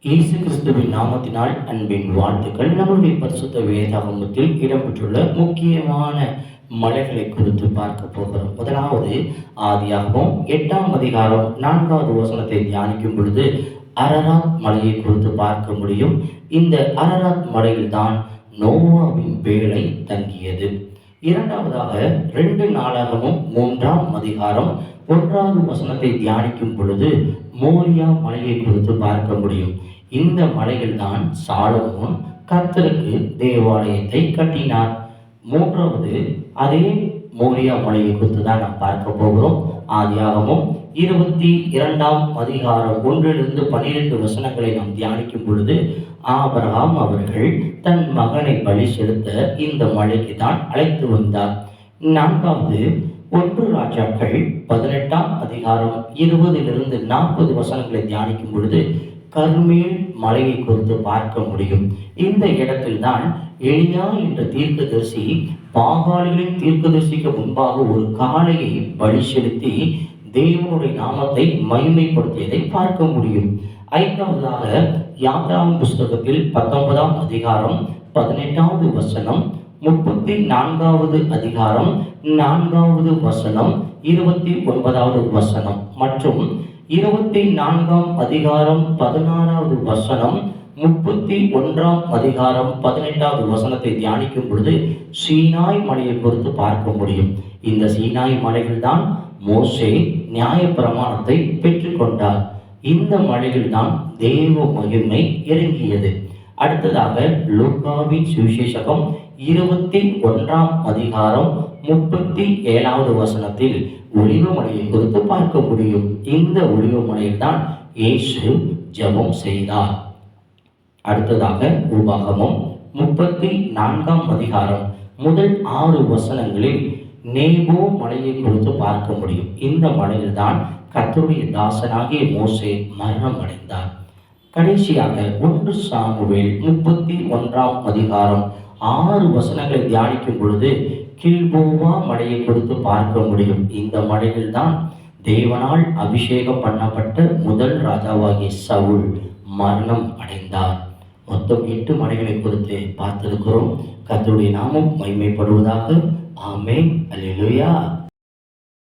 இயேசு கிறிஸ்துவின் நாமத்தினால் அன்பின் வாழ்த்துக்கள். நம்முடைய பரிசுத்த வேதாகமத்தில் இடம்பெற்றுள்ள முக்கியமான மலைகளை குறித்து பார்க்க போகிறோம். முதலாவது ஆதியாகமம் 8ஆம் அதிகாரம் 4வது வசனத்தை தியானிக்கும் பொழுது அரராத் மலையை குறித்து பார்க்க முடியும். இந்த அரராத் மலையில்தான் நோவாவின் பேழை தங்கியது. இரண்டாவதாக 2 நாளாகமும் 3ஆம் அதிகாரம் 1வது வசனத்தை தியானிக்கும் பொழுது மோரியா மலையை குறித்து பார்க்க முடியும். இந்த மலையில்தான் சாலமோன் கர்த்தருக்கு தேவாலயத்தை கட்டினார். மூன்றாவது அதே மோரியா மலையை குறித்து தான் நாம் பார்க்க போகிறோம். ஆதியாகமம் 22ஆம் அதிகாரம் 1-12 வசனங்களை நாம் தியானிக்கும் பொழுது ஆபிரகாம் அவர்கள் தன் மகனை பலி செலுத்த இந்த மலைக்கு தான் அழைத்து வந்தார். நான்காவது 1 ராஜாக்கள் 18ஆம் அதிகாரம் 20-40 வசனங்களை தியானிக்கும் பொழுது கர்மேல் மலையை குறித்து பார்க்க முடியும். இந்த இடத்தில் தான் எலியா என்ற தீர்க்கதரிசி பாகாலிகளின் தீர்க்கதரிசிக்கு முன்பாக ஒரு காளையை பலி செலுத்தி தேவனுடைய நாமத்தை மகிமைப்படுத்தியதை பார்க்க முடியும். ஐந்தாவதாக யாத்ராம் புஸ்தகத்தில் 19ஆம் அதிகாரம் 18வது வசனம், 34வது அதிகாரம் 4வது வசனம், 29வது வசனம் மற்றும் 24ஆம் அதிகாரம் 16வது வசனம், 31ஆம் அதிகாரம் 18வது வசனத்தை தியானிக்கும் பொழுது சீனாய் மலையை குறித்து பார்க்க முடியும். இந்த சீனாய் மலையில் தான் மோசே நியாயப்பிரமாணத்தை பெற்றுக்கொண்டார். இந்த மலையில் தான் தேவ மகிமை இறங்கியது. அடுத்ததாக லூக்காவின் சுவிசேஷகம் 21ஆம் அதிகாரம் 37வது வசனத்தில் ஒலிவமலையை குறித்து பார்க்க முடியும். இந்த ஒலிவமலையில் தான் இயேசு ஜெபம் செய்தார். அடுத்ததாக உபாகமம் 34ஆம் அதிகாரம் முதல் 6 வசனங்களில் நேபோ மலையை குறித்து பார்க்க முடியும். இந்த மலையில் தான் கர்த்தருடைய தாசனாகிய மோசே மரணம் அடைந்தார். கடைசியாக 1 சாமுவேல் 31ஆம் அதிகாரம் 6 வசனங்களை தியானிக்கும் பொழுது கில்போவா மலையை குறித்து பார்க்க முடியும். இந்த மலையில் தான் தேவனால் அபிஷேகம் பண்ணப்பட்ட முதல் ராஜாவாகிய சவுல் மரணம் அடைந்தார். மொத்தம் 8 மலைகளை குறித்து பார்த்திருக்கிறோம். கர்த்தருடைய நாமம் மகிமைப்படுவதாக. ஆமென். அல்லேலூயா.